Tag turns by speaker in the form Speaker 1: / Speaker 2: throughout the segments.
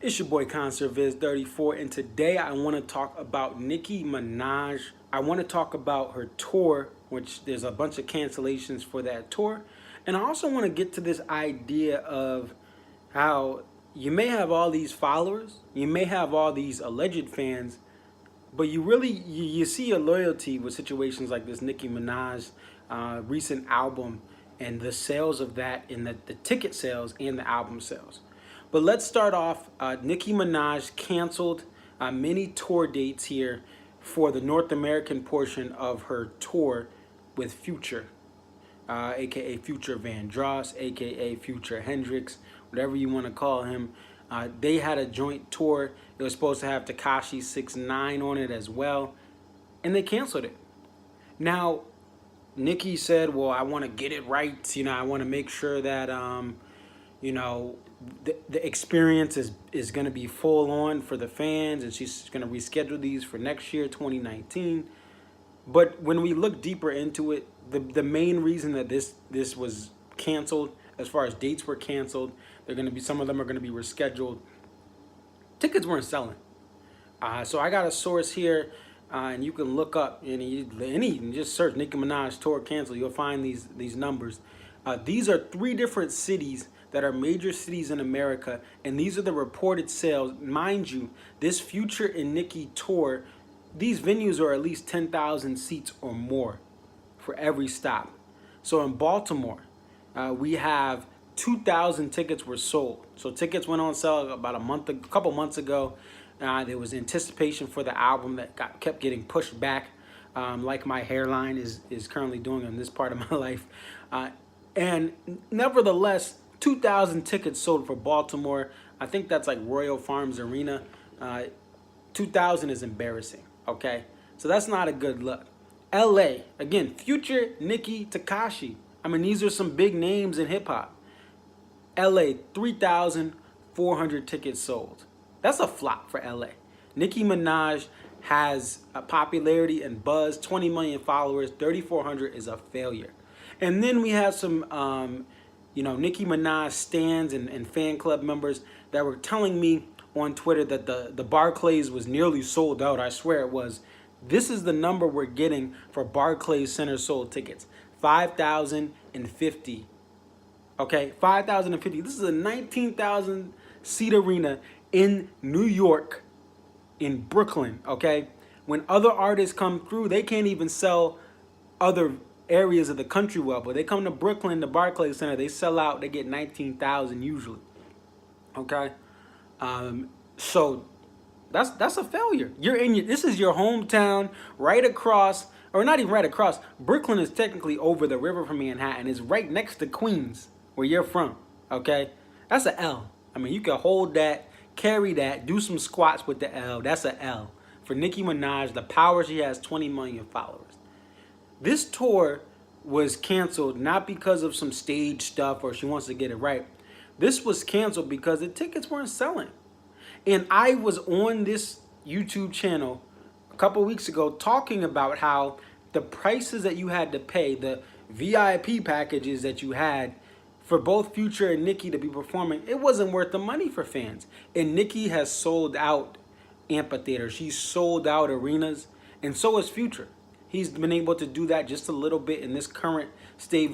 Speaker 1: It's your boy Concert Viz 34, and today I want to talk about Nicki Minaj. I want to talk about her tour, which there's a bunch of cancellations for that tour. And I also want to get to this idea of how you may have all these followers, you may have all these alleged fans, but you see your loyalty with situations like this Nicki Minaj recent album and the sales of that and the ticket sales and the album sales. But let's start off. Nicki Minaj canceled many tour dates here for the North American portion of her tour with Future, aka Future Vandross, aka Future Hendrix, whatever you want to call him. They had a joint tour. It was supposed to have Tekashi 6ix9ine on it as well, and they canceled it. Now, Nicki said, "Well, I want to get it right. I want to make sure that you know, the experience is going to be full on for the fans, and she's going to reschedule these for next year, 2019." But when we look deeper into it, the main reason that this was canceled, as far as dates were canceled, they're going to be some of them are going to be rescheduled. Tickets weren't selling. So I got a source here, and you can look up and just search Nicki Minaj tour cancel. You'll find these numbers. These are 3 different cities that are major cities in America, and these are the reported sales. Mind you, this Future and Nicki tour, these venues are at least 10,000 seats or more for every stop. So in Baltimore, we have 2,000 tickets were sold. So tickets went on sale about a couple months ago. There was anticipation for the album that kept getting pushed back, like my hairline is currently doing in this part of my life. And nevertheless, 2,000 tickets sold for Baltimore. I think that's like Royal Farms Arena. 2,000 is embarrassing, okay? So that's not a good look. LA, again, Future, Nicki, Tekashi. I mean, these are some big names in hip-hop. LA, 3,400 tickets sold. That's a flop for LA. Nicki Minaj has a popularity and buzz, 20 million followers, 3,400 is a failure. And then we have some Nicki Minaj stans and fan club members that were telling me on Twitter that the Barclays was nearly sold out. I swear it was. This is the number we're getting for Barclays Center sold tickets. 5,050. Okay, 5,050. This is a 19,000 seat arena in New York, in Brooklyn, okay? When other artists come through, they can't even sell other areas of the country well, but they come to Brooklyn, the Barclays Center, they sell out, they get 19,000 usually. Okay, so that's a failure. This is your hometown, right across, or not even right across. Brooklyn is technically over the river from Manhattan. It's right next to Queens, where you're from. Okay, that's an L. I mean, you can hold that, carry that, do some squats with the L. That's an L for Nicki Minaj. The power she has, 20 million followers. This tour was canceled not because of some stage stuff or she wants to get it right. This was canceled because the tickets weren't selling. And I was on this YouTube channel a couple weeks ago talking about how the prices that you had to pay, the VIP packages that you had for both Future and Nicki to be performing, it wasn't worth the money for fans. And Nicki has sold out amphitheaters. She's sold out arenas, and so has Future. He's been able to do that just a little bit in this current stage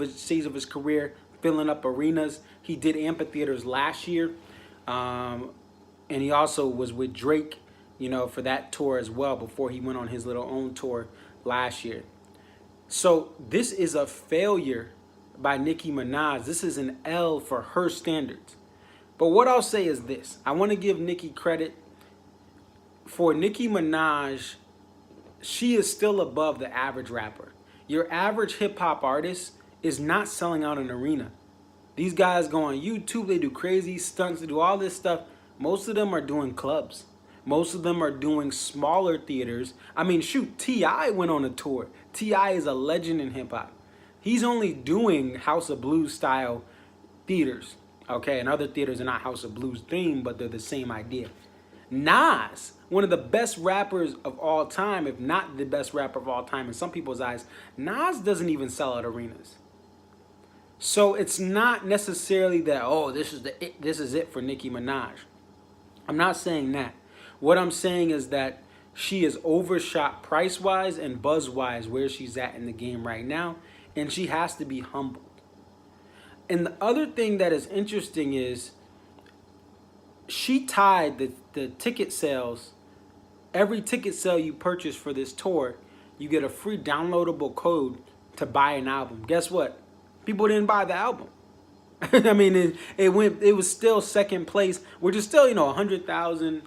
Speaker 1: of his career, filling up arenas. He did amphitheaters last year, and he also was with Drake, for that tour as well before he went on his little own tour last year. So this is a failure by Nicki Minaj. This is an L for her standards. But what I'll say is this. I want to give Nicki credit. For Nicki Minaj, she is still above the average rapper. Your average hip-hop artist is not selling out an arena. These guys go on YouTube, they do crazy stunts, they do all this stuff. Most of them are doing clubs. Most of them are doing smaller theaters. I mean, shoot, T.I. went on a tour. T.I. is a legend in hip-hop. He's only doing House of Blues style theaters, okay? And other theaters are not House of Blues themed, but they're the same idea. Nas, one of the best rappers of all time, if not the best rapper of all time in some people's eyes, Nas doesn't even sell out arenas. So it's not necessarily that, oh, this is it for Nicki Minaj. I'm not saying that. What I'm saying is that she is overshot price wise and buzz wise where she's at in the game right now, and she has to be humbled. And the other thing that is interesting is she tied the ticket sales. Every ticket sale you purchase for this tour, you get a free downloadable code to buy an album. Guess what? People didn't buy the album. I mean, it was still second place, which is still 100,000,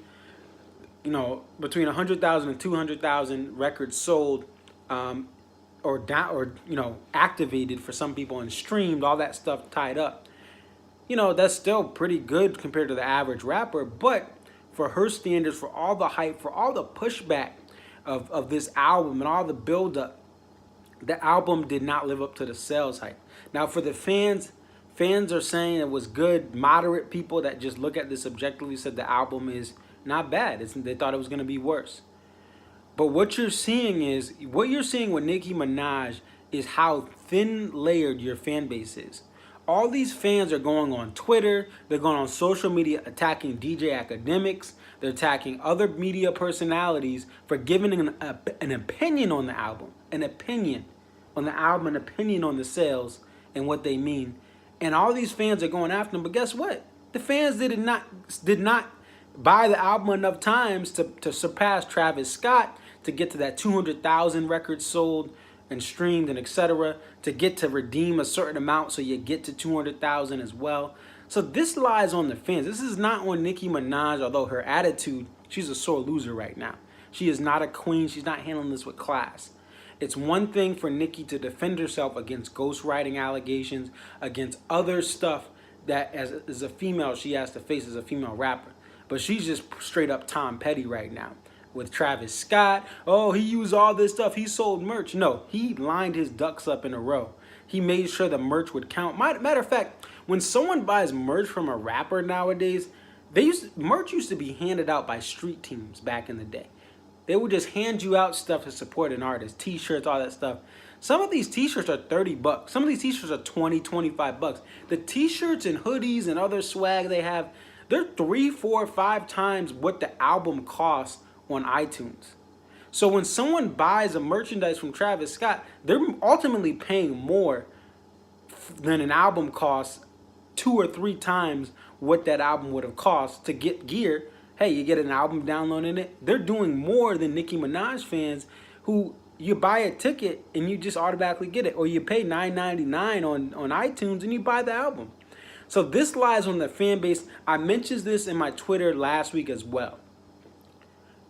Speaker 1: between 100,000 and 200,000 records sold, or down, or activated for some people and streamed, all that stuff tied up. That's still pretty good compared to the average rapper, but for her standards, for all the hype, for all the pushback of this album and all the buildup, the album did not live up to the sales hype. Now, for the fans are saying it was good. Moderate people that just look at this objectively said the album is not bad. They thought it was going to be worse. But what you're seeing with Nicki Minaj is how thin layered your fan base is. All these fans are going on Twitter, they're going on social media attacking DJ Academics, they're attacking other media personalities for giving an opinion on the album, an opinion on the album, an opinion on the sales and what they mean. And all these fans are going after them, but guess what? The fans did not buy the album enough times to surpass Travis Scott, to get to that 200,000 records sold and streamed and etc., to get to redeem a certain amount so you get to 200,000 as well. So this lies on the fans. This is not on Nicki Minaj, although her attitude, she's a sore loser right now. She is not a queen. She's not handling this with class. It's one thing for Nicki to defend herself against ghostwriting allegations, against other stuff that as a female she has to face as a female rapper. But she's just straight up Tom Petty right now. With Travis Scott, oh, he used all this stuff, he sold merch. No, he lined his ducks up in a row. He made sure the merch would count. Matter of fact, when someone buys merch from a rapper nowadays, merch used to be handed out by street teams back in the day. They would just hand you out stuff to support an artist, t-shirts, all that stuff. Some of these t-shirts are 30 bucks. Some of these t-shirts are 20, 25 bucks. The t-shirts and hoodies and other swag they have, they're 3, 4, 5 times what the album costs on iTunes. So when someone buys a merchandise from Travis Scott, they're ultimately paying more than an album costs 2 or 3 times what that album would have cost to get gear. Hey, you get an album downloading it. They're doing more than Nicki Minaj fans who you buy a ticket and you just automatically get it, or you pay $9.99 on iTunes and you buy the album. So this lies on the fan base. I mentioned this in my Twitter last week as well.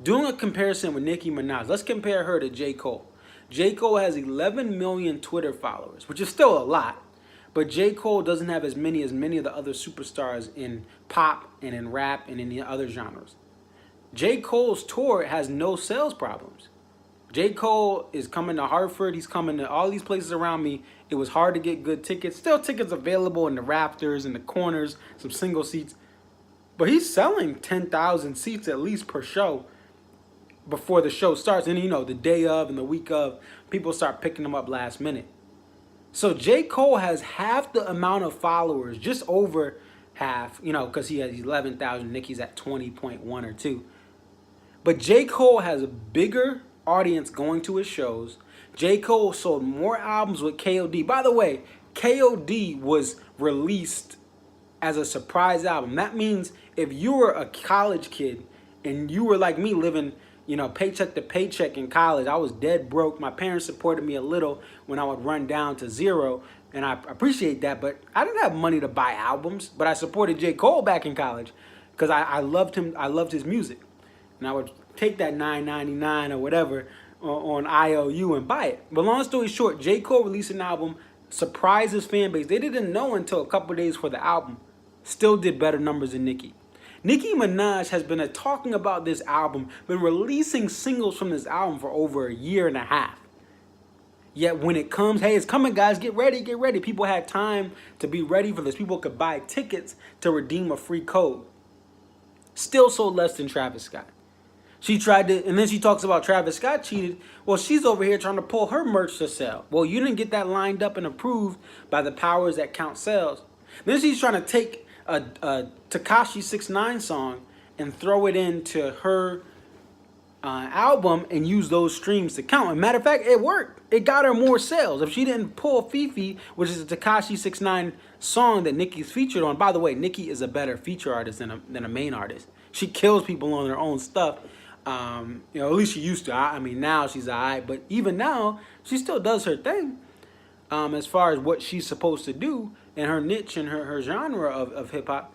Speaker 1: Doing a comparison with Nicki Minaj, let's compare her to J. Cole. J. Cole has 11 million Twitter followers, which is still a lot, but J. Cole doesn't have as many of the other superstars in pop and in rap and in the other genres. J. Cole's tour has no sales problems. J. Cole is coming to Hartford, he's coming to all these places around me. It was hard to get good tickets. Still tickets available in the rafters, in the corners, some single seats. But he's selling 10,000 seats at least per show before the show starts. And the day of and the week of, people start picking them up last minute. So J. Cole has half the amount of followers, just over half, because he has 11,000, Nicki's at 20.1 or 2. But J. Cole has a bigger audience going to his shows. J. Cole sold more albums with KOD. By the way, KOD was released as a surprise album. That means if you were a college kid and you were like me living paycheck to paycheck in college, I was dead broke. My parents supported me a little when I would run down to zero, and I appreciate that, but I didn't have money to buy albums, but I supported J. Cole back in college because I loved him. I loved his music, and I would take that $9.99 or whatever on IOU and buy it. But long story short, J. Cole released an album, surprised his fan base. They didn't know until a couple days for the album. Still did better numbers than Nicki. Nicki Minaj has been talking about this album, been releasing singles from this album for over a year and a half. Yet when it comes, hey, it's coming, guys, get ready, get ready. People had time to be ready for this. People could buy tickets to redeem a free code. Still sold less than Travis Scott. She tried to, and then she talks about Travis Scott cheated. Well, she's over here trying to pull her merch to sell. Well, you didn't get that lined up and approved by the powers that count sales. Then she's trying to take a Tekashi 6ix9ine song and throw it into her album and use those streams to count. And matter of fact, it worked. It got her more sales. If she didn't pull Fifi, which is a Tekashi 6ix9ine song that Nicki's featured on. By the way, Nicki is a better feature artist than a main artist. She kills people on their own stuff. At least she used to. I mean, now she's alright, but even now, she still does her thing. As far as what she's supposed to do in her niche and her genre of hip hop.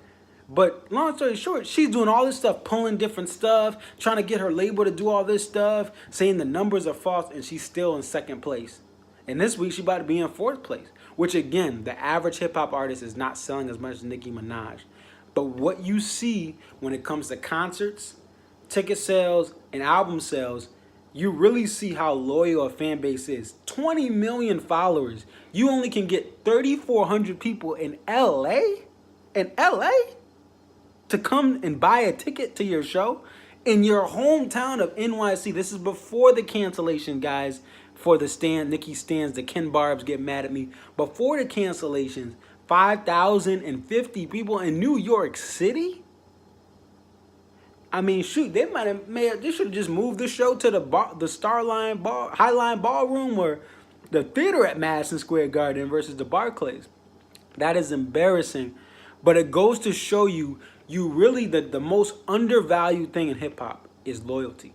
Speaker 1: But long story short, she's doing all this stuff, pulling different stuff, trying to get her label to do all this stuff, saying the numbers are false, and she's still in second place. And this week, she's about to be in fourth place, which again, the average hip hop artist is not selling as much as Nicki Minaj. But what you see when it comes to concerts, ticket sales, and album sales, you really see how loyal a fan base is. 20 million followers. You only can get 3,400 people in LA? In LA? To come and buy a ticket to your show in your hometown of NYC. This is before the cancellation, guys, for the Nicki stands, the Ken Barbs get mad at me. Before the cancellations, 5,050 people in New York City? I mean, shoot, they should have just moved the show to the Highline Ballroom or the theater at Madison Square Garden versus the Barclays. That is embarrassing. But it goes to show you really the most undervalued thing in hip hop is loyalty.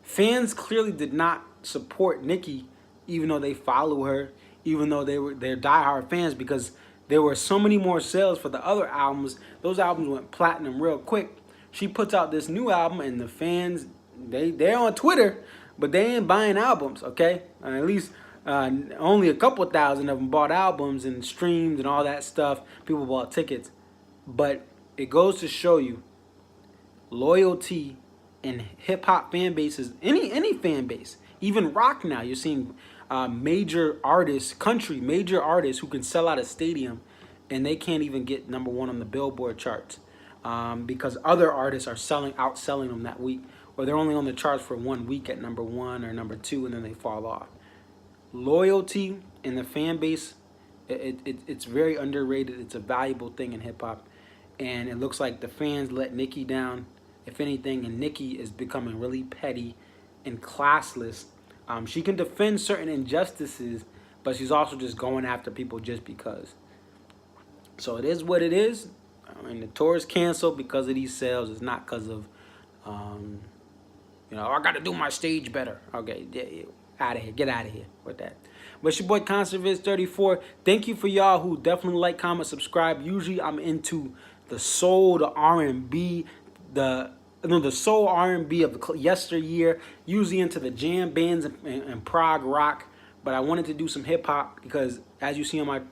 Speaker 1: Fans clearly did not support Nicki, even though they follow her, even though they're diehard fans, because there were so many more sales for the other albums. Those albums went platinum real quick. She puts out this new album, and the fans, they're on Twitter, but they ain't buying albums, okay? At least only a couple thousand of them bought albums and streamed and all that stuff. People bought tickets. But it goes to show you loyalty in hip-hop fan bases, any fan base, even rock now. You're seeing major artists, major artists who can sell out a stadium, and they can't even get #1 on the Billboard charts. Because other artists are outselling them that week, or they're only on the charts for 1 week at #1 or #2, and then they fall off. Loyalty in the fan base, it's very underrated. It's a valuable thing in hip hop, and it looks like the fans let Nicki down, if anything, and Nicki is becoming really petty and classless. She can defend certain injustices, but she's also just going after people just because. So it is what it is. I mean, the tour is canceled because of these sales. It's not because of, I got to do my stage better. Okay, out of here. Get out of here with that. But it's your boy ConcertViz34. Thank you for y'all who definitely like, comment, subscribe. Usually I'm into the soul, the R&B, the soul R&B of the yesteryear. Usually into the jam bands and prog rock. But I wanted to do some hip hop because, as you see on my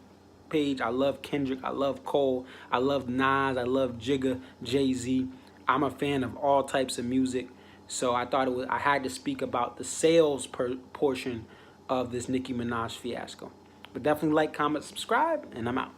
Speaker 1: page, I love Kendrick, I love Cole, I love Nas, I love Jigga, Jay-Z. I'm a fan of all types of music, so I thought I had to speak about the sales portion of this Nicki Minaj fiasco. But definitely like, comment, subscribe, and I'm out.